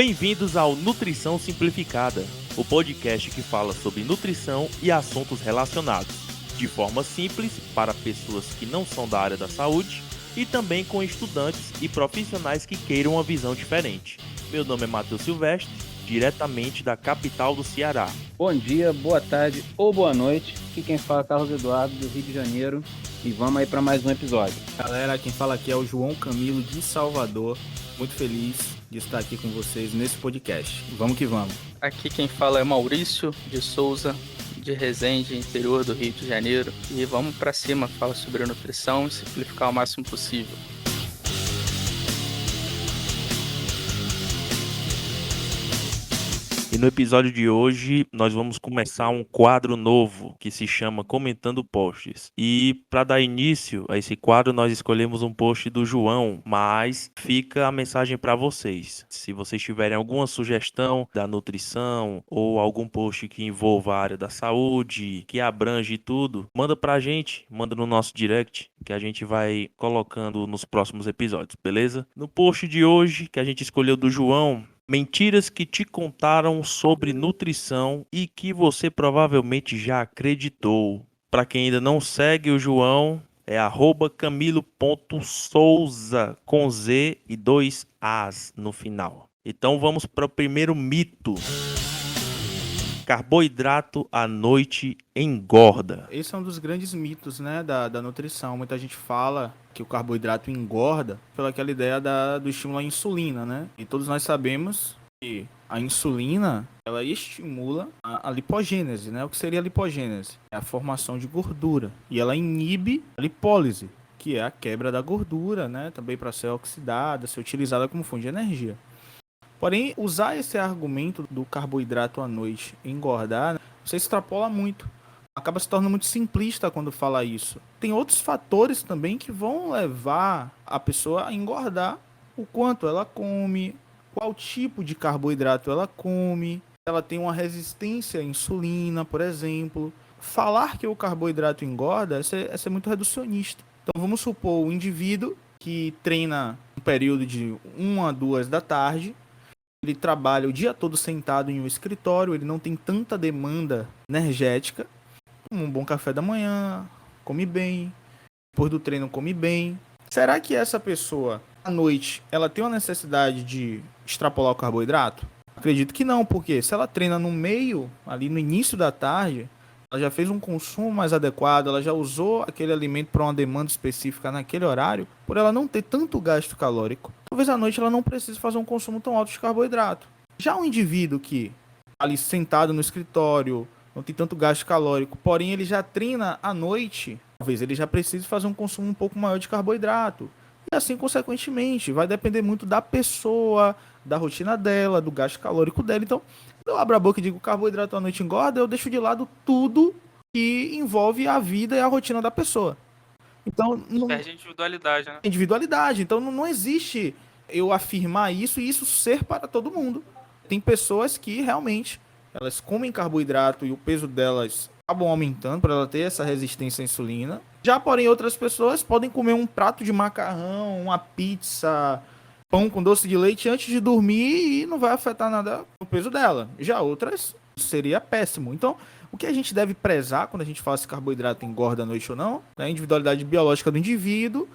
Bem-vindos ao Nutrição Simplificada, o podcast que fala sobre nutrição e assuntos relacionados, de forma simples para pessoas que não são da área da saúde e também com estudantes e profissionais que queiram uma visão diferente. Meu nome é Matheus Silvestre, diretamente da capital do Ceará. Bom dia, boa tarde ou boa noite. Aqui quem fala é Carlos Eduardo, do Rio de Janeiro. E vamos aí para mais um episódio. Galera, quem fala aqui é o João Camilo de Salvador. Muito feliz de estar aqui com vocês nesse podcast. Vamos que vamos. Aqui quem fala é Maurício de Souza, de Resende, interior do Rio de Janeiro. E vamos para cima, falar sobre nutrição e simplificar o máximo possível. E no episódio de hoje, nós vamos começar um quadro novo que se chama Comentando Posts. E para dar início a esse quadro, nós escolhemos um post do João, mas fica a mensagem para vocês. Se vocês tiverem alguma sugestão da nutrição ou algum post que envolva a área da saúde, que abrange tudo, manda pra gente, manda no nosso direct, que a gente vai colocando nos próximos episódios, beleza? No post de hoje, que a gente escolheu do João, mentiras que te contaram sobre nutrição e que você provavelmente já acreditou. Para quem ainda não segue o João, é @camilo.souza com Z e 2 As no final. Então vamos para o primeiro mito. Carboidrato à noite engorda. Esse é um dos grandes mitos, né, da nutrição. Muita gente fala que o carboidrato engorda pelaquela ideia do estímulo à insulina, né? E todos nós sabemos que a insulina, ela estimula a lipogênese, né? O que seria a lipogênese? É a formação de gordura. E ela inibe a lipólise, que é a quebra da gordura, né? Também para ser oxidada, ser utilizada como fonte de energia. Porém, usar esse argumento do carboidrato à noite engordar, você extrapola muito. Acaba se tornando muito simplista quando fala isso. Tem outros fatores também que vão levar a pessoa a engordar. O quanto ela come, qual tipo de carboidrato ela come, ela tem uma resistência à insulina, por exemplo. Falar que o carboidrato engorda é ser muito reducionista. Então vamos supor o indivíduo que treina um período de 1 a 2 da tarde, ele trabalha o dia todo sentado em um escritório, ele não tem tanta demanda energética, toma um bom café da manhã, come bem, depois do treino come bem. Será que essa pessoa, à noite, ela tem uma necessidade de extrapolar o carboidrato? Acredito que não, porque se ela treina no meio, ali no início da tarde, ela já fez um consumo mais adequado, ela já usou aquele alimento para uma demanda específica naquele horário, por ela não ter tanto gasto calórico. Talvez à noite ela não precise fazer um consumo tão alto de carboidrato. Já um indivíduo que ali sentado no escritório, não tem tanto gasto calórico, porém ele já treina à noite, talvez ele já precise fazer um consumo um pouco maior de carboidrato. E assim, consequentemente, vai depender muito da pessoa, da rotina dela, do gasto calórico dela. Então, eu abro a boca e digo carboidrato à noite engorda, eu deixo de lado tudo que envolve a vida e a rotina da pessoa. Então, não Perde a individualidade, né? individualidade. Então, não existe eu afirmar isso e isso ser para todo mundo. Tem pessoas que realmente elas comem carboidrato e o peso delas acabam aumentando para ela ter essa resistência à insulina. Já, porém, outras pessoas podem comer um prato de macarrão, uma pizza, pão com doce de leite antes de dormir e não vai afetar nada no peso dela. Já outras seria péssimo. Então, o que a gente deve prezar quando a gente fala se carboidrato engorda à noite ou não, é a individualidade biológica do indivíduo,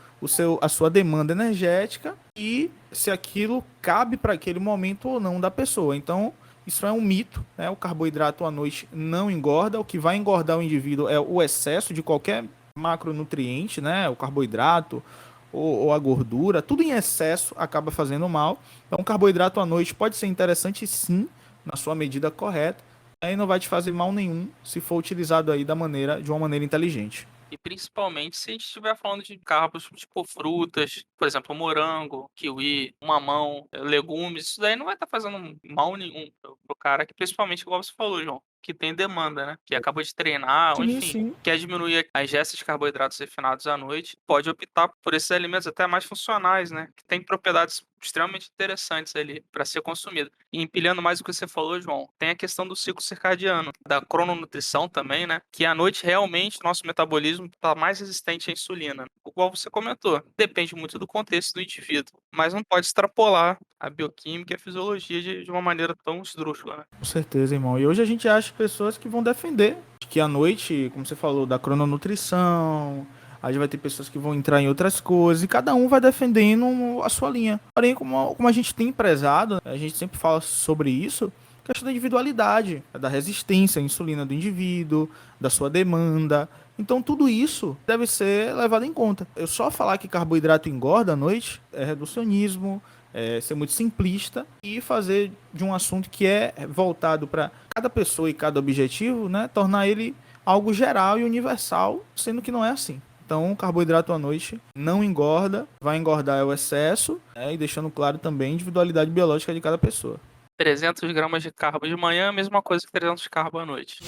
a sua demanda energética e se aquilo cabe para aquele momento ou não da pessoa. Então, isso é um mito, né? O carboidrato à noite não engorda. O que vai engordar o indivíduo é o excesso de qualquer macronutriente, né? O carboidrato ou a gordura, tudo em excesso acaba fazendo mal. Então, o carboidrato à noite pode ser interessante sim, na sua medida correta, aí não vai te fazer mal nenhum se for utilizado aí de uma maneira inteligente. E principalmente se a gente estiver falando de carbos tipo frutas, por exemplo, morango, kiwi, mamão, legumes, isso daí não vai estar fazendo mal nenhum pro cara, que principalmente, igual você falou, João, que tem demanda, né? Que acabou de treinar, ou enfim, Sim. quer diminuir a ingesta de carboidratos refinados à noite, pode optar por esses alimentos até mais funcionais, né? Que tem propriedades extremamente interessantes ali para ser consumido. E empilhando mais o que você falou, João, tem a questão do ciclo circadiano, da crononutrição também, né? Que à noite realmente nosso metabolismo está mais resistente à insulina. Igual você comentou, depende muito do contexto do indivíduo, mas não pode extrapolar a bioquímica e a fisiologia de uma maneira tão esdrúxula, né? Com certeza, irmão. E hoje a gente acha pessoas que vão defender que à noite, como você falou, da crononutrição, aí vai ter pessoas que vão entrar em outras coisas, e cada um vai defendendo a sua linha. Porém, como a gente tem prezado, a gente sempre fala sobre isso, questão da individualidade, da resistência à insulina do indivíduo, da sua demanda. Então tudo isso deve ser levado em conta. Eu só falar que carboidrato engorda à noite é reducionismo, é ser muito simplista e fazer de um assunto que é voltado para cada pessoa e cada objetivo, né, tornar ele algo geral e universal, sendo que não é assim. Então, carboidrato à noite não engorda, vai engordar é o excesso, né, e deixando claro também a individualidade biológica de cada pessoa. 300 gramas de carbo de manhã, mesma coisa que 300 de carbo à noite.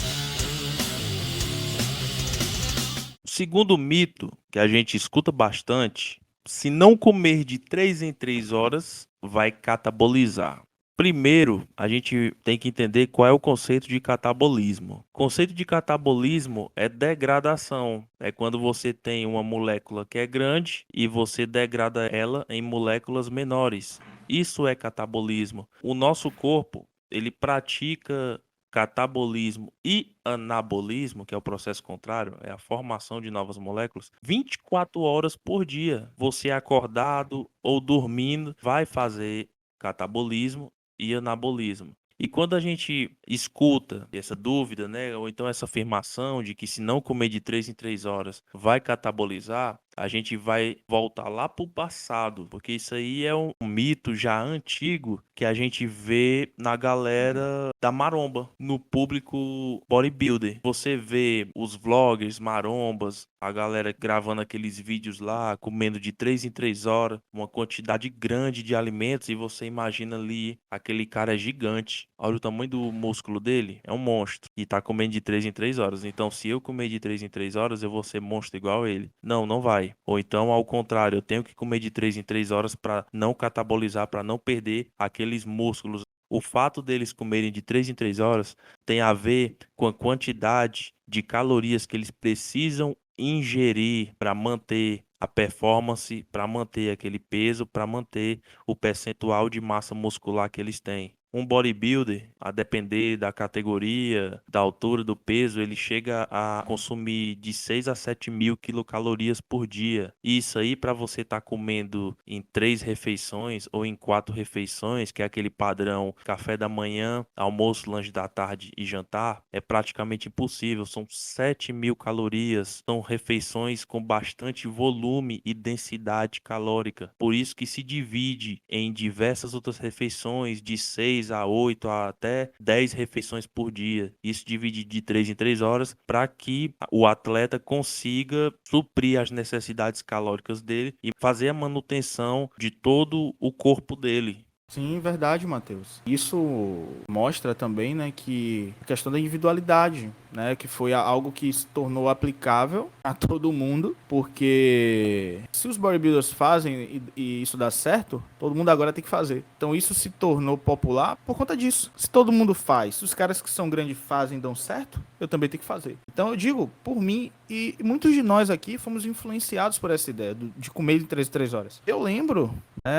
O segundo mito que a gente escuta bastante, se não comer de 3 em 3 horas, vai catabolizar. Primeiro, a gente tem que entender qual é o conceito de catabolismo. O conceito de catabolismo é degradação. É quando você tem uma molécula que é grande e você degrada ela em moléculas menores. Isso é catabolismo. O nosso corpo, ele pratica catabolismo e anabolismo, que é o processo contrário, é a formação de novas moléculas, 24 horas por dia. Você acordado ou dormindo vai fazer catabolismo e anabolismo. E quando a gente escuta essa dúvida, né, ou então essa afirmação de que se não comer de 3 em 3 horas vai catabolizar, a gente vai voltar lá para o passado, porque isso aí é um mito já antigo que a gente vê na galera da maromba, no público bodybuilder. Você vê os vloggers marombas, a galera gravando aqueles vídeos lá, comendo de 3 em 3 horas, uma quantidade grande de alimentos, e você imagina ali, aquele cara é gigante. Olha o tamanho do músculo dele, é um monstro. E tá comendo de 3 em 3 horas. Então, se eu comer de 3 em 3 horas, eu vou ser monstro igual ele. Não, não vai. Ou então, ao contrário, eu tenho que comer de 3 em 3 horas para não catabolizar, para não perder aqueles músculos. O fato deles comerem de 3 em 3 horas tem a ver com a quantidade de calorias que eles precisam ingerir para manter a performance, para manter aquele peso, para manter o percentual de massa muscular que eles têm. Um bodybuilder, a depender da categoria, da altura, do peso, ele chega a consumir de 6 a 7 mil quilocalorias por dia. E isso aí, para você estar comendo em 3 refeições ou em 4 refeições, que é aquele padrão café da manhã, almoço, lanche da tarde e jantar, é praticamente impossível. São 7 mil calorias. São refeições com bastante volume e densidade calórica. Por isso que se divide em diversas outras refeições de 6 a 8 a até 10 refeições por dia. Isso divide de 3 em 3 horas para que o atleta consiga suprir as necessidades calóricas dele e fazer a manutenção de todo o corpo dele. Sim, verdade, Matheus. Isso mostra também, né, que a questão da individualidade, né, que foi algo que se tornou aplicável a todo mundo, porque se os bodybuilders fazem e isso dá certo, todo mundo agora tem que fazer. Então isso se tornou popular por conta disso. Se todo mundo faz, se os caras que são grandes fazem e dão certo, eu também tenho que fazer. Então eu digo, por mim, e muitos de nós aqui fomos influenciados por essa ideia de comer de 3 em 3 horas. Eu lembro,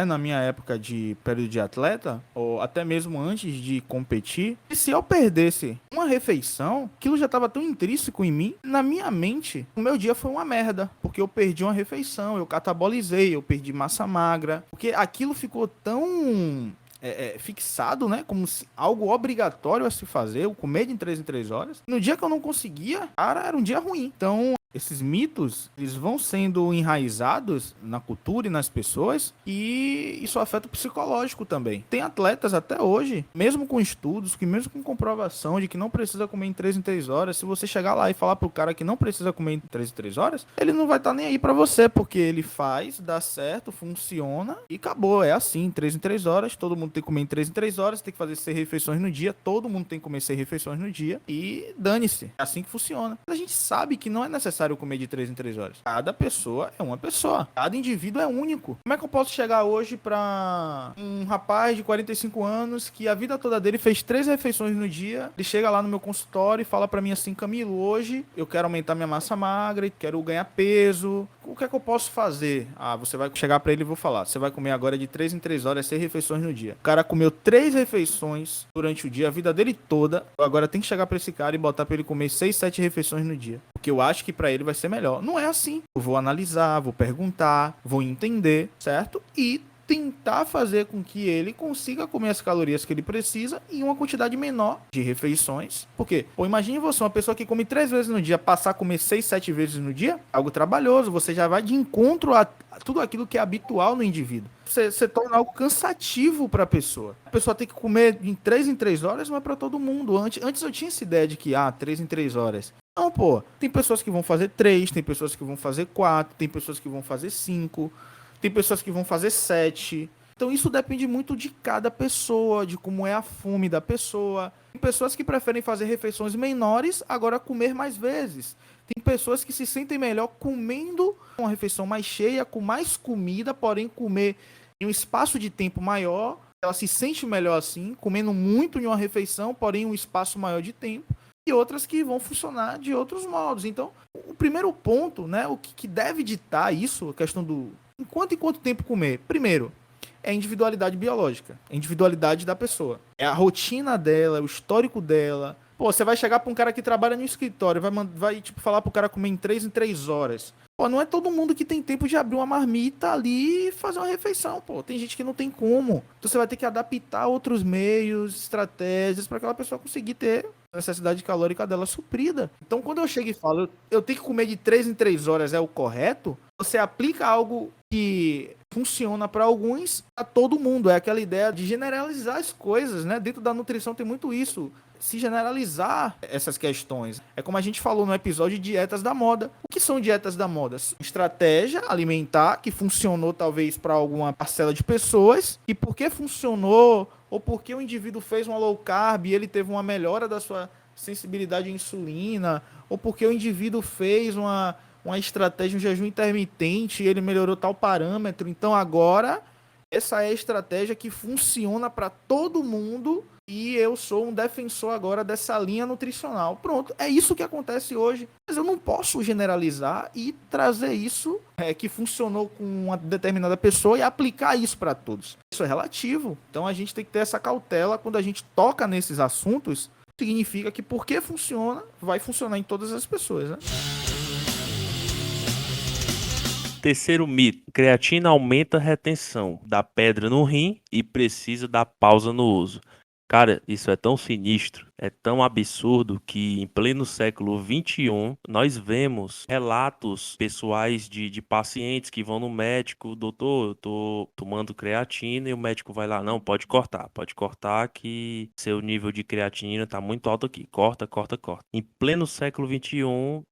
na minha época de período de atleta, ou até mesmo antes de competir, e se eu perdesse uma refeição, aquilo já estava tão intrínseco em mim, na minha mente, o meu dia foi uma merda, porque eu perdi uma refeição, eu catabolizei, eu perdi massa magra, porque aquilo ficou tão fixado, né, como se algo obrigatório a se fazer, o comer de 3 em 3 horas. No dia que eu não conseguia, cara, era um dia ruim. Então, esses mitos, eles vão sendo enraizados na cultura e nas pessoas, e isso afeta o psicológico também. Tem atletas até hoje, mesmo com estudos, que mesmo com comprovação de que não precisa comer em 3 em 3 horas, se você chegar lá e falar pro cara que não precisa comer em 3 em 3 horas, ele não vai estar nem aí pra você, porque ele faz, dá certo, funciona e acabou. É assim, 3 em 3 horas, todo mundo tem que comer em 3 em 3 horas, tem que fazer 6 refeições no dia, todo mundo tem que comer 6 refeições no dia e dane-se. É assim que funciona. A gente sabe que não é necessário comer de 3 em 3 horas. Cada pessoa é uma pessoa. Cada indivíduo é único. Como é que eu posso chegar hoje pra um rapaz de 45 anos que a vida toda dele fez 3 refeições no dia, ele chega lá no meu consultório e fala pra mim assim: Camilo, hoje eu quero aumentar minha massa magra, quero ganhar peso, o que é que eu posso fazer? Ah, você vai chegar pra ele e vou falar, você vai comer agora de 3 em 3 horas, 6 refeições no dia. O cara comeu 3 refeições durante o dia, a vida dele toda. Agora tem que chegar pra esse cara e botar pra ele comer 6, 7 refeições no dia. Porque eu acho que pra ele vai ser melhor. Não é assim. Eu vou analisar, vou perguntar, vou entender, certo? E tentar fazer com que ele consiga comer as calorias que ele precisa em uma quantidade menor de refeições. Porque, pô, imagine você, uma pessoa que come 3 vezes no dia, passar a comer 6, 7 vezes no dia, algo trabalhoso, você já vai de encontro a tudo aquilo que é habitual no indivíduo. Você torna algo cansativo para a pessoa. A pessoa tem que comer em 3 horas, não é para todo mundo. Antes eu tinha essa ideia de que, 3 em 3 horas. Não, pô, tem pessoas que vão fazer 3, tem pessoas que vão fazer 4, tem pessoas que vão fazer 5. Tem pessoas que vão fazer 7. Então isso depende muito de cada pessoa, de como é a fome da pessoa. Tem pessoas que preferem fazer refeições menores, agora comer mais vezes. Tem pessoas que se sentem melhor comendo uma refeição mais cheia, com mais comida, porém comer em um espaço de tempo maior. Ela se sente melhor assim, comendo muito em uma refeição, porém em um espaço maior de tempo. E outras que vão funcionar de outros modos. Então, o primeiro ponto, né, o que deve ditar isso, a questão do em quanto tempo comer? Primeiro, é a individualidade biológica, a individualidade da pessoa. É a rotina dela, é o histórico dela. Pô, você vai chegar pra um cara que trabalha no escritório, vai tipo, falar pro cara comer em 3 horas. Pô, não é todo mundo que tem tempo de abrir uma marmita ali e fazer uma refeição, pô. Tem gente que não tem como. Então você vai ter que adaptar outros meios, estratégias para aquela pessoa conseguir ter a necessidade calórica dela suprida. Então quando eu chego e falo, eu tenho que comer de 3 em 3 horas é o correto, você aplica algo que funciona para alguns, a todo mundo. É aquela ideia de generalizar as coisas, né? Dentro da nutrição tem muito isso. Se generalizar essas questões. É como a gente falou no episódio de dietas da moda. O que são dietas da moda? Estratégia alimentar que funcionou talvez para alguma parcela de pessoas e porque funcionou ou porque o indivíduo fez uma low carb e ele teve uma melhora da sua sensibilidade à insulina, ou porque o indivíduo fez uma estratégia, um jejum intermitente e ele melhorou tal parâmetro. Então agora essa é a estratégia que funciona para todo mundo e eu sou um defensor agora dessa linha nutricional. Pronto, é isso que acontece hoje. Mas eu não posso generalizar e trazer isso que funcionou com uma determinada pessoa e aplicar isso para todos. Isso é relativo. Então a gente tem que ter essa cautela quando a gente toca nesses assuntos. Significa que porque funciona, vai funcionar em todas as pessoas, né? Terceiro mito: creatina aumenta a retenção, dá pedra no rim e precisa dar pausa no uso. Cara, isso é tão sinistro, é tão absurdo que em pleno século XXI nós vemos relatos pessoais de pacientes que vão no médico, doutor, eu tô tomando creatina e o médico vai lá, não, pode cortar que seu nível de creatinina tá muito alto aqui, corta, corta, corta. Em pleno século XXI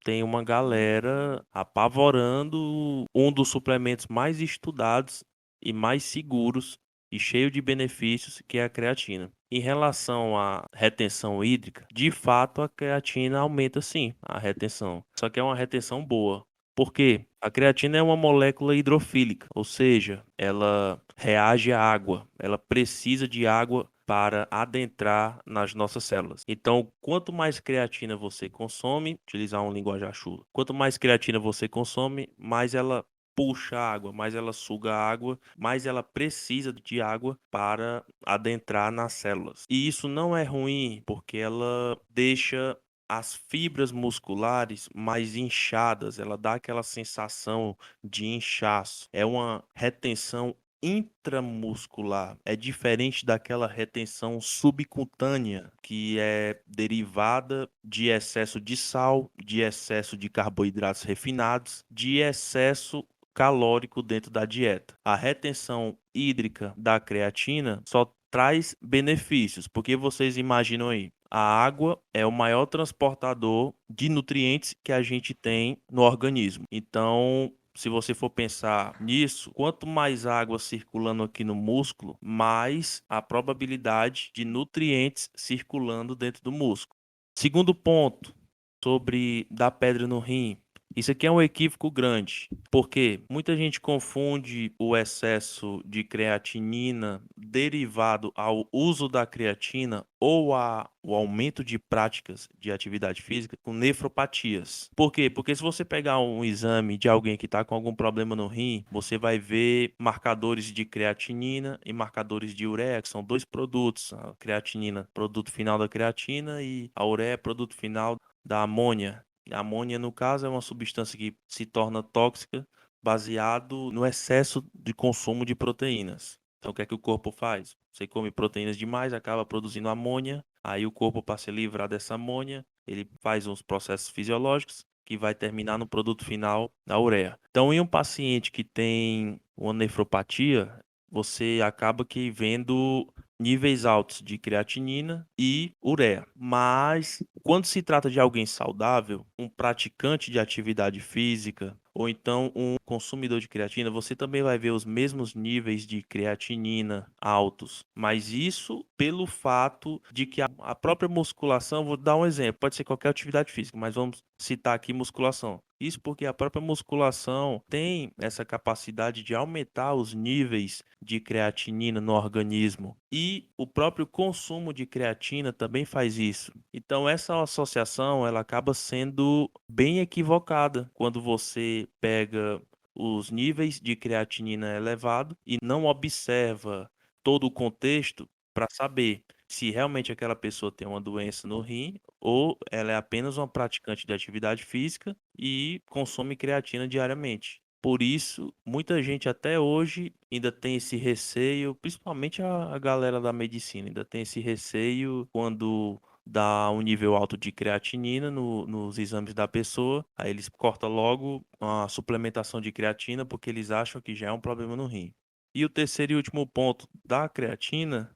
tem uma galera apavorando um dos suplementos mais estudados e mais seguros e cheio de benefícios, que é a creatina. Em relação à retenção hídrica, de fato a creatina aumenta sim a retenção, só que é uma retenção boa. Por quê? A creatina é uma molécula hidrofílica, ou seja, ela reage à água, ela precisa de água para adentrar nas nossas células. Então, quanto mais creatina você consome, utilizar um linguajar chulo, quanto mais creatina você consome, mais ela puxa água, mais ela suga água, mais ela precisa de água para adentrar nas células. E isso não é ruim, porque ela deixa as fibras musculares mais inchadas, ela dá aquela sensação de inchaço. É uma retenção intramuscular, é diferente daquela retenção subcutânea que é derivada de excesso de sal, de excesso de carboidratos refinados, de excesso calórico dentro da dieta. A retenção hídrica da creatina só traz benefícios, porque vocês imaginam aí, a água é o maior transportador de nutrientes que a gente tem no organismo. Então, se você for pensar nisso, quanto mais água circulando aqui no músculo, mais a probabilidade de nutrientes circulando dentro do músculo. Segundo ponto, sobre dar pedra no rim. Isso aqui é um equívoco grande, porque muita gente confunde o excesso de creatinina derivado ao uso da creatina ou o aumento de práticas de atividade física com nefropatias. Por quê? Porque se você pegar um exame de alguém que está com algum problema no rim, você vai ver marcadores de creatinina e marcadores de ureia, que são dois produtos. A creatinina, produto final da creatina, e a ureia, produto final da amônia. A amônia, no caso, é uma substância que se torna tóxica baseado no excesso de consumo de proteínas. Então, o que é que o corpo faz? Você come proteínas demais, acaba produzindo amônia. Aí o corpo, para se livrar dessa amônia, ele faz uns processos fisiológicos que vai terminar no produto final, na ureia. Então, em um paciente que tem uma nefropatia, você acaba que vendo níveis altos de creatinina e ureia. Mas quando se trata de alguém saudável, um praticante de atividade física, ou então um consumidor de creatina, você também vai ver os mesmos níveis de creatinina altos. Mas isso pelo fato de que a própria musculação, vou dar um exemplo, pode ser qualquer atividade física, mas vamos citar aqui musculação. Isso porque a própria musculação tem essa capacidade de aumentar os níveis de creatinina no organismo. E o próprio consumo de creatina também faz isso. Então, essa associação ela acaba sendo bem equivocada quando você pega os níveis de creatinina elevado e não observa todo o contexto para saber se realmente aquela pessoa tem uma doença no rim ou ela é apenas uma praticante de atividade física e consome creatina diariamente. Por isso, muita gente até hoje ainda tem esse receio, principalmente a galera da medicina, ainda tem esse receio quando dá um nível alto de creatinina nos exames da pessoa, aí eles cortam logo a suplementação de creatina porque eles acham que já é um problema no rim. E o terceiro e último ponto da creatina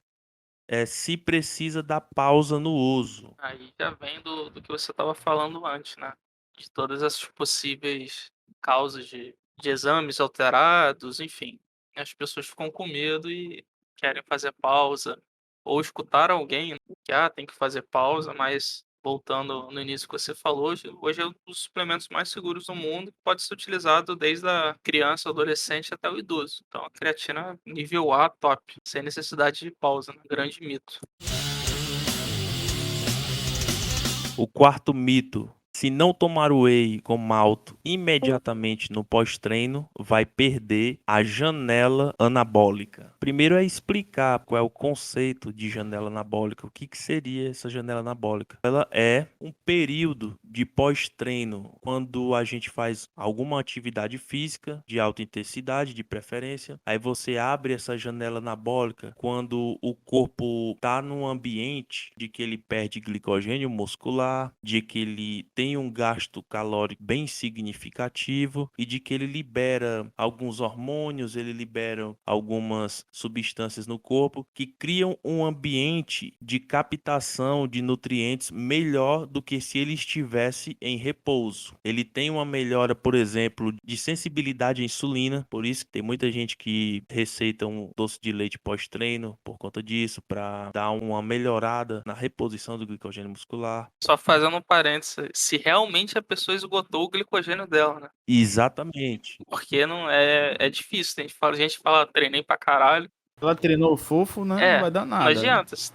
é se precisa dar pausa no uso. Aí já vem do que você estava falando antes, né? De todas essas possíveis causas de exames alterados, enfim. As pessoas ficam com medo e querem fazer pausa. Ou escutar alguém que tem que fazer pausa, mas voltando no início que você falou, hoje é um dos suplementos mais seguros do mundo, que pode ser utilizado desde a criança, adolescente até o idoso. Então a creatina nível A top, sem necessidade de pausa, né? Grande mito. O quarto mito: se não tomar whey com malto imediatamente no pós-treino, vai perder a janela anabólica. Primeiro é explicar qual é o conceito de janela anabólica, o que seria essa janela anabólica. Ela é um período de pós-treino, quando a gente faz alguma atividade física de alta intensidade, de preferência. Aí você abre essa janela anabólica quando o corpo está num ambiente de que ele perde glicogênio muscular, de que ele tem um gasto calórico bem significativo e de que ele libera alguns hormônios, ele libera algumas substâncias no corpo que criam um ambiente de captação de nutrientes melhor do que se ele estivesse em repouso. Ele tem uma melhora, por exemplo, de sensibilidade à insulina, por isso que tem muita gente que receita um doce de leite pós-treino por conta disso, para dar uma melhorada na reposição do glicogênio muscular. Só fazendo um parênteses, se realmente a pessoa esgotou o glicogênio dela, né? Exatamente. Porque não é difícil, a gente fala, treinei pra caralho. Ela treinou fofo, né? Não vai dar Não nada. adianta, você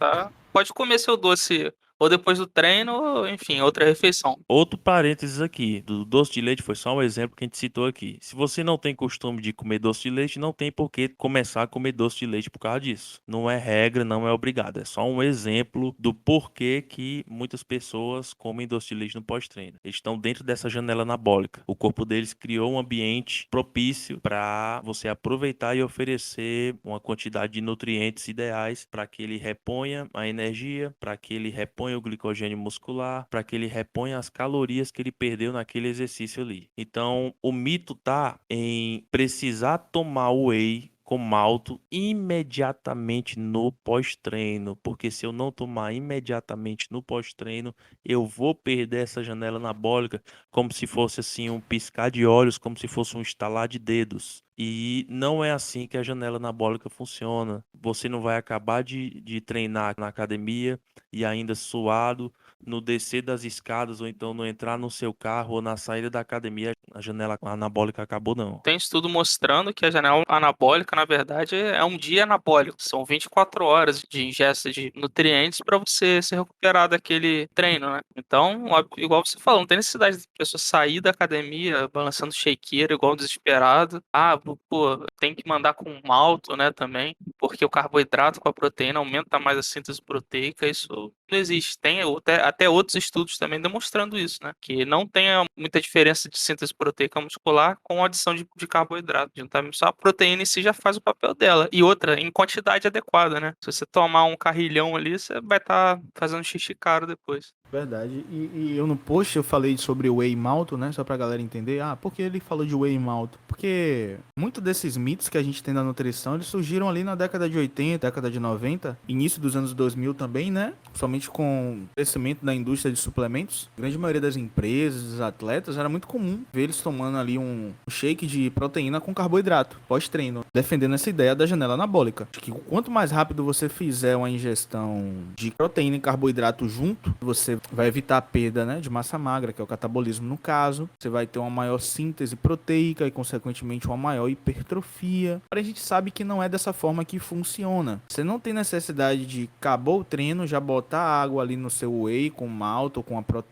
pode comer seu doce ou depois do treino, ou enfim, outra refeição. Outro parênteses aqui, do doce de leite foi só um exemplo que a gente citou aqui. Se você não tem costume de comer doce de leite, não tem por que começar a comer doce de leite por causa disso. Não é regra, não é obrigado. É só um exemplo do porquê que muitas pessoas comem doce de leite no pós-treino. Eles estão dentro dessa janela anabólica. O corpo deles criou um ambiente propício para você aproveitar e oferecer uma quantidade de nutrientes ideais para que ele reponha a energia, para que ele reponha o glicogênio muscular, para que ele reponha as calorias que ele perdeu naquele exercício ali. Então, o mito tá em precisar tomar o whey com malto imediatamente no pós-treino, porque se eu não tomar imediatamente no pós-treino, eu vou perder essa janela anabólica como se fosse assim um piscar de olhos, como se fosse um estalar de dedos. E não é assim que a janela anabólica funciona. Você não vai acabar de treinar na academia e ainda suado, no descer das escadas ou então no entrar no seu carro ou na saída da academia, a janela anabólica acabou, não. Tem estudo mostrando que a janela anabólica, na verdade, é um dia anabólico. São 24 horas de ingesta de nutrientes para você se recuperar daquele treino, né? Então, igual você falou, não tem necessidade da pessoa sair da academia balançando shakeira igual um desesperado. Pô, tem que mandar com malto, né, também, porque o carboidrato com a proteína aumenta mais a síntese proteica. Isso não existe. Tem até outros estudos também demonstrando isso, né? Que não tem muita diferença de síntese proteica muscular com a adição de carboidrato. Só a proteína em si já faz o papel dela. E outra, em quantidade adequada, né? Se você tomar um carrilhão ali, você vai estar fazendo xixi caro depois. Verdade. E eu no post eu falei sobre o whey malto, né? Só pra galera entender. Por que ele falou de whey malto? Porque muitos desses mitos que a gente tem da nutrição, eles surgiram ali na década de 80, década de 90, início dos anos 2000 também, né? Somente com o crescimento da indústria de suplementos. A grande maioria das empresas, dos atletas, era muito comum ver eles tomando ali um shake de proteína com carboidrato, pós-treino, defendendo essa ideia da janela anabólica. Acho que quanto mais rápido você fizer uma ingestão de proteína e carboidrato junto, você vai evitar a perda, né, de massa magra, que é o catabolismo no caso. Você vai ter uma maior síntese proteica e, consequentemente, uma maior hipertrofia. Porém, a gente sabe que não é dessa forma que funciona. Você não tem necessidade de acabou o treino, já botar água ali no seu whey com malto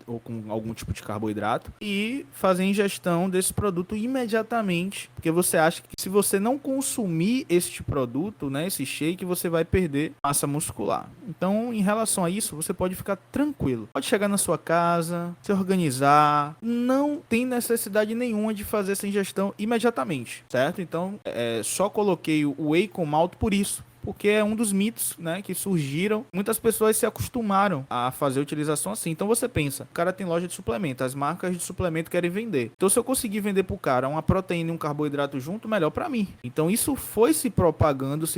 ou com algum tipo de carboidrato e fazer a ingestão desse produto imediatamente, porque você acha que se você não consumir este produto, né, esse shake, você vai perder massa muscular. Então, em relação a isso, você pode ficar tranquilo. Pode chegar na sua casa, se organizar, não tem necessidade nenhuma de fazer essa ingestão imediatamente, certo? Então, só coloquei o whey com malto por isso. Porque é um dos mitos, né, que surgiram. Muitas pessoas se acostumaram a fazer a utilização assim. Então você pensa, o cara tem loja de suplemento, as marcas de suplemento querem vender. Então se eu conseguir vender pro cara uma proteína e um carboidrato junto, melhor pra mim. Então isso foi se propagando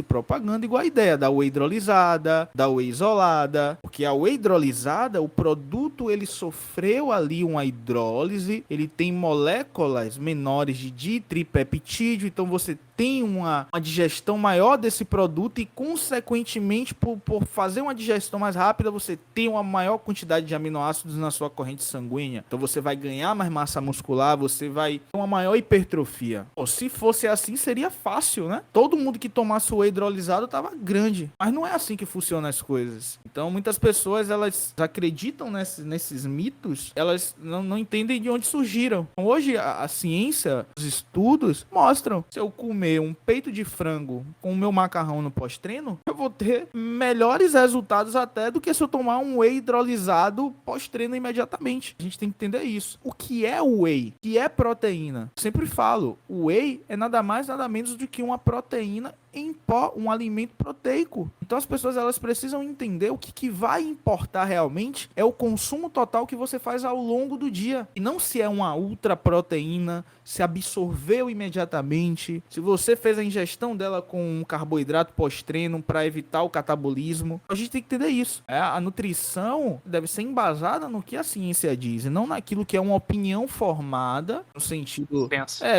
igual a ideia da whey hidrolisada, da whey isolada. Porque a whey hidrolisada, o produto, ele sofreu ali uma hidrólise, ele tem moléculas menores de ditripeptídeo, então você tem uma digestão maior desse produto e, consequentemente, por fazer uma digestão mais rápida, você tem uma maior quantidade de aminoácidos na sua corrente sanguínea. Então você vai ganhar mais massa muscular, você vai ter uma maior hipertrofia. Se fosse assim, seria fácil, né? Todo mundo que tomasse whey hidrolisado tava grande. Mas não é assim que funcionam as coisas. Então muitas pessoas, elas acreditam nesses mitos, elas não entendem de onde surgiram. Então, hoje a ciência, os estudos mostram, se eu comer um peito de frango com o meu macarrão no pós-treino, eu vou ter melhores resultados até do que se eu tomar um whey hidrolisado pós-treino imediatamente. A gente tem que entender isso. O que é o whey? O que é proteína? Eu sempre falo, o whey é nada mais, nada menos do que uma proteína em pó, um alimento proteico. Então as pessoas, elas precisam entender o que vai importar realmente é o consumo total que você faz ao longo do dia. E não se é uma ultra proteína, se absorveu imediatamente, se você fez a ingestão dela com um carboidrato pós-treino para evitar o catabolismo. A gente tem que entender isso. A nutrição deve ser embasada no que a ciência diz, e não naquilo que é uma opinião formada, no sentido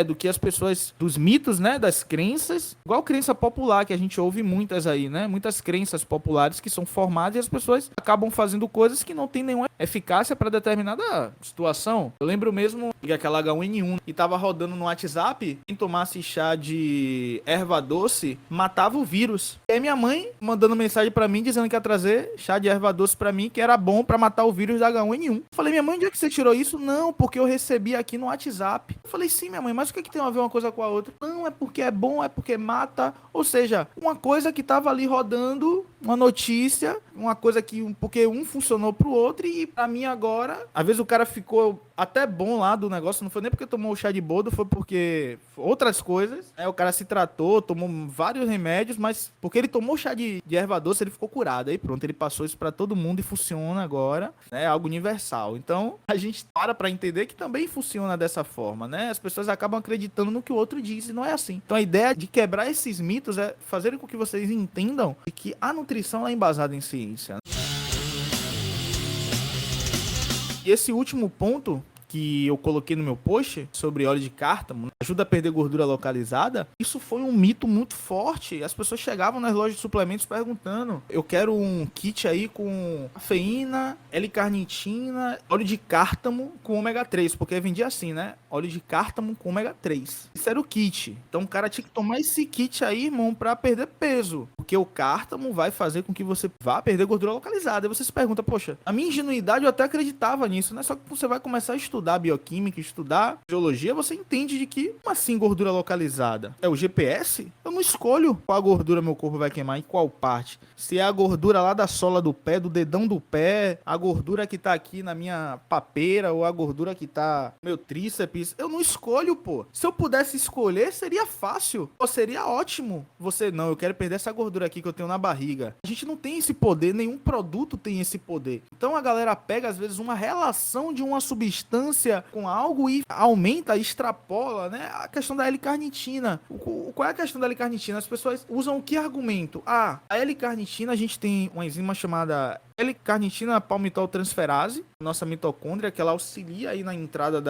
do que as pessoas, dos mitos, né, das crenças, igual crença popular, que a gente ouve muitas aí, né? Muitas crenças populares que são formadas e as pessoas acabam fazendo coisas que não tem nenhuma eficácia para determinada situação. Eu lembro mesmo que aquela H1N1 que tava rodando no WhatsApp, quem tomasse chá de erva doce matava o vírus. E aí minha mãe mandando mensagem para mim dizendo que ia trazer chá de erva doce para mim, que era bom para matar o vírus da H1N1. Eu falei, minha mãe, onde é que você tirou isso? Não, porque eu recebi aqui no WhatsApp. Eu falei, sim, minha mãe, mas o que tem a ver uma coisa com a outra? Não, é porque é bom, é porque mata. Ou seja, uma coisa que tava ali rodando, uma notícia, uma coisa que, porque um funcionou pro outro, e pra mim agora, às vezes o cara ficou até bom lá do negócio, não foi nem porque tomou o chá de boldo, foi porque outras coisas, o cara se tratou, tomou vários remédios, mas porque ele tomou chá de erva doce, ele ficou curado, aí pronto, ele passou isso pra todo mundo e funciona agora, é algo universal. Então, a gente pra entender que também funciona dessa forma, né? As pessoas acabam acreditando no que o outro diz e não é assim. Então, a ideia de quebrar esses mitos é fazer com que vocês entendam que a nutrição é embasada em ciência. E esse último ponto que eu coloquei no meu post sobre óleo de cártamo, né, ajuda a perder gordura localizada, isso foi um mito muito forte. As pessoas chegavam nas lojas de suplementos perguntando: eu quero um kit aí com cafeína, L-carnitina, óleo de cártamo com ômega 3, porque vendia assim, né? Óleo de cártamo com ômega 3. Isso era o kit. Então o cara tinha que tomar esse kit aí, irmão, pra perder peso. Porque o cártamo vai fazer com que você vá perder gordura localizada. Aí você se pergunta, poxa, a minha ingenuidade eu até acreditava nisso, né? Só que você vai começar a estudar bioquímica, estudar biologia, você entende de que, como assim gordura localizada? É o GPS? Eu não escolho qual gordura meu corpo vai queimar em qual parte. Se é a gordura lá da sola do pé, do dedão do pé, a gordura que tá aqui na minha papeira ou a gordura que tá no meu tríceps, eu não escolho, pô. Se eu pudesse escolher, seria fácil. Ou seria ótimo. Você, não, eu quero perder essa gordura aqui que eu tenho na barriga. A gente não tem esse poder, nenhum produto tem esse poder. Então a galera pega, às vezes, uma relação de uma substância com algo e aumenta, extrapola, né? A questão da L-carnitina. Qual é a questão da L-carnitina? As pessoas usam o que argumento? Ah, a L-carnitina, a gente tem uma enzima chamada L-carnitina palmitol-transferase, nossa mitocôndria, que ela auxilia aí na entrada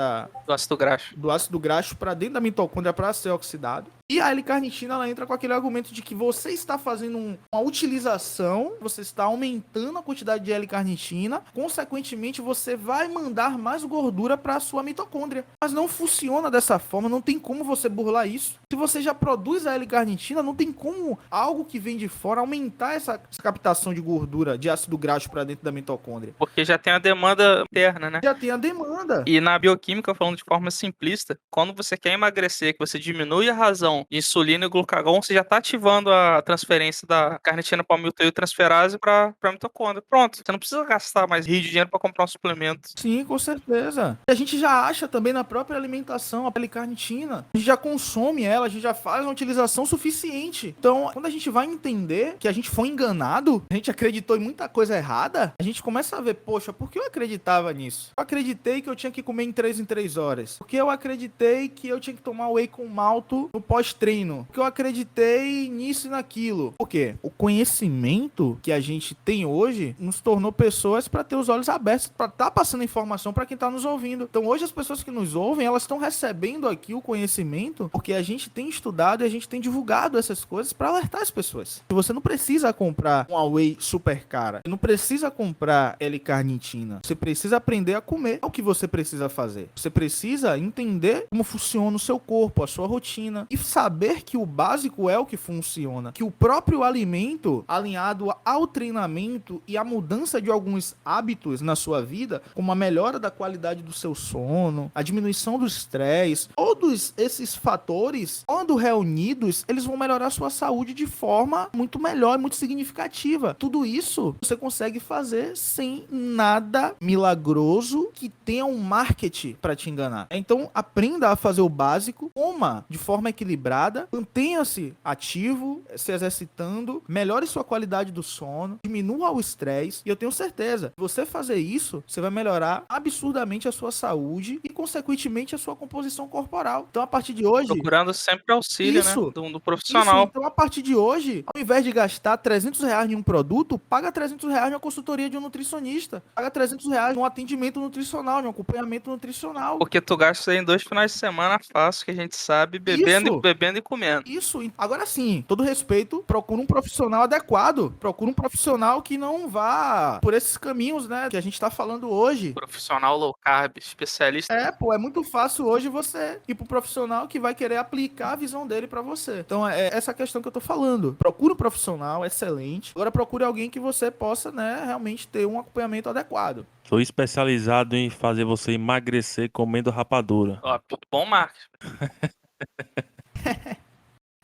Do ácido graxo. do ácido graxo para dentro da mitocôndria para ser oxidado. E a L-carnitina, ela entra com aquele argumento de que você está fazendo uma utilização, você está aumentando a quantidade de L-carnitina, consequentemente você vai mandar mais gordura para a sua mitocôndria. Mas não funciona dessa forma, não tem como você burlar isso. Se você já produz a L-carnitina, não tem como algo que vem de fora aumentar essa captação de gordura, de ácido graxo para dentro da mitocôndria. Porque já tem a demanda interna, né? Já tem a demanda. E na bioquímica, falando de forma simplista, quando você quer emagrecer, que você diminui a razão de insulina e glucagon, você já está ativando a transferência da carnitina palmitoil transferase para mitocôndria. Pronto, você não precisa gastar mais rio de dinheiro para comprar um suplemento. Sim, com certeza. E a gente já acha também na própria alimentação a L-carnitina. A gente já consome ela, a gente já faz uma utilização suficiente. Então, quando a gente vai entender que a gente foi enganado, a gente acreditou em muita coisa errada, a gente começa a ver, poxa, por que eu acreditava nisso? Eu acreditei que eu tinha que comer em 3 horas. Porque eu acreditei que eu tinha que tomar whey com malto no pós-treino. Porque eu acreditei nisso e naquilo. Por quê? O conhecimento que a gente tem hoje nos tornou pessoas para ter os olhos abertos, para estar passando informação para quem está nos ouvindo. Então hoje as pessoas que nos ouvem, elas estão recebendo aqui o conhecimento porque a gente tem estudado e a gente tem divulgado essas coisas para alertar as pessoas. Você não precisa comprar uma whey super cara. Você não precisa comprar L-carnitina. Você precisa aprender a comer. É o que você precisa fazer. Você precisa entender como funciona o seu corpo, a sua rotina e saber que o básico é o que funciona. Que o próprio alimento, alinhado ao treinamento e à mudança de alguns hábitos na sua vida, como a melhora da qualidade do seu sono, a diminuição do estresse, todos esses fatores, quando reunidos, eles vão melhorar a sua saúde de forma muito melhor e muito significativa. Tudo isso você consegue fazer sem nada milagroso que tenha um marketing para te enganar. Então, aprenda a fazer o básico, coma de forma equilibrada, mantenha-se ativo, se exercitando, melhore sua qualidade do sono, diminua o estresse, e eu tenho certeza, você fazer isso, você vai melhorar absurdamente a sua saúde e, consequentemente, a sua composição corporal. Então, a partir de hoje... Procurando sempre auxílio, Isso. né? Do profissional. Então, a partir de hoje, ao invés de gastar R$300 em um produto, paga R$300 numa consultoria de um nutricionista. Paga R$300 num atendimento nutricional, num acompanhamento nutricional. Porque tu gasta em 2 finais de semana fácil, que a gente sabe, Isso. bebendo e comendo. Isso. Agora sim, todo respeito, procura um profissional adequado. Procura um profissional que não vá por esses caminhos, né, que a gente tá falando hoje. Profissional low carb, especialista. É muito fácil hoje você ir pro profissional que vai querer aplicar a visão dele pra você. Então, é essa questão que eu tô falando. Procura um profissional excelente. Agora, procure alguém que você possa, né, realmente ter um acompanhamento adequado. Sou especializado em fazer você emagrecer comendo rapadura. Ó, bom marketing.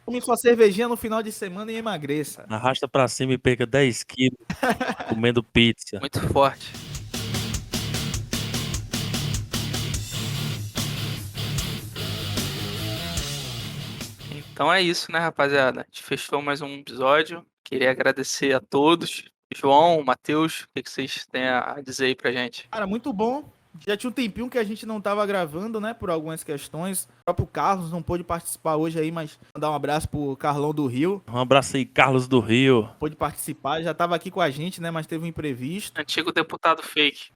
Tome sua cervejinha no final de semana e emagreça. Arrasta pra cima e perca 10 quilos comendo pizza. Muito forte. Então é isso, né, rapaziada? A gente fechou mais um episódio. Queria agradecer a todos. João, Matheus, o que vocês têm a dizer aí pra gente? Cara, muito bom. Já tinha um tempinho que a gente não tava gravando, né, por algumas questões. O próprio Carlos não pôde participar hoje aí, mas mandar um abraço pro Carlão do Rio. Um abraço aí, Carlos do Rio. Pôde participar, já tava aqui com a gente, né, mas teve um imprevisto. Antigo deputado fake.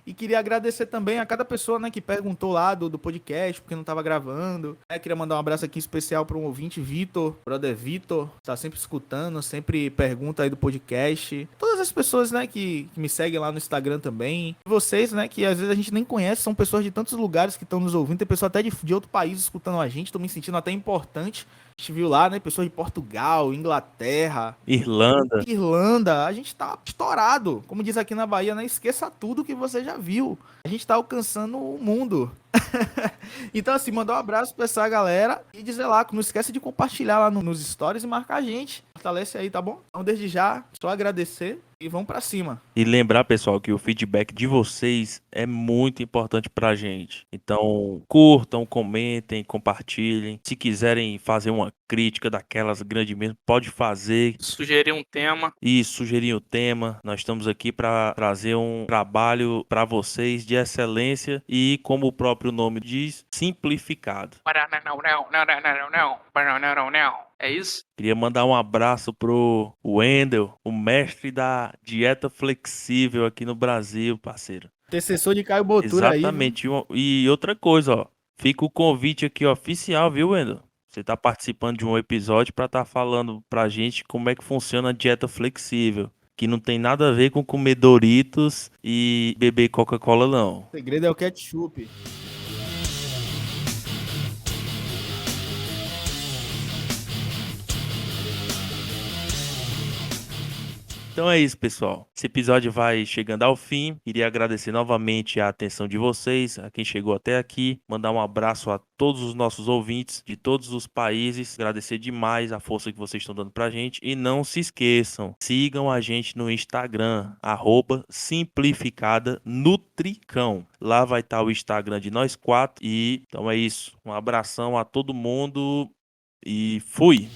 E queria agradecer também a cada pessoa, né, que perguntou lá do podcast, porque não tava gravando. Queria mandar um abraço aqui especial para um ouvinte, Vitor, brother Vitor, tá sempre escutando, sempre pergunta aí do podcast. Todas as pessoas, né, que me seguem lá no Instagram também. E vocês, né, que às vezes a gente nem conhece, são pessoas de tantos lugares que estão nos ouvindo. Tem pessoa até de outro país escutando a gente, tô me sentindo até importante. A gente viu lá, né, pessoas de Portugal, Inglaterra, Irlanda. A gente tá estourado. Como diz aqui na Bahia, né? Esqueça tudo que você já viu. A gente tá alcançando o mundo. Então, assim, mandar um abraço pra essa galera e dizer lá, não esquece de compartilhar lá nos stories e marcar a gente. Fortalece aí, tá bom? Então, desde já, só agradecer e vamos pra cima. E lembrar, pessoal, que o feedback de vocês é muito importante pra gente. Então, curtam, comentem, compartilhem. Se quiserem fazer uma crítica daquelas grandes mesmo, pode fazer. Sugerir um tema. E sugerir o tema. Nós estamos aqui para trazer um trabalho para vocês de excelência e, como o próprio nome diz, simplificado. É isso? Queria mandar um abraço pro Wendel, o mestre da dieta flexível aqui no Brasil, parceiro. Antecessor de Caio Botura aí. Exatamente. E outra coisa, ó. Fica o convite aqui oficial, viu, Wendel? Você tá participando de um episódio para estar falando pra gente como é que funciona a dieta flexível. Que não tem nada a ver com comer Doritos e beber Coca-Cola, não. O segredo é o ketchup. Então é isso, pessoal. Esse episódio vai chegando ao fim. Queria agradecer novamente a atenção de vocês, a quem chegou até aqui. Mandar um abraço a todos os nossos ouvintes de todos os países. Agradecer demais a força que vocês estão dando pra gente. E não se esqueçam, sigam a gente no Instagram, @simplificadanutricão. Lá vai estar o Instagram de nós quatro. E então é isso. Um abração a todo mundo e fui!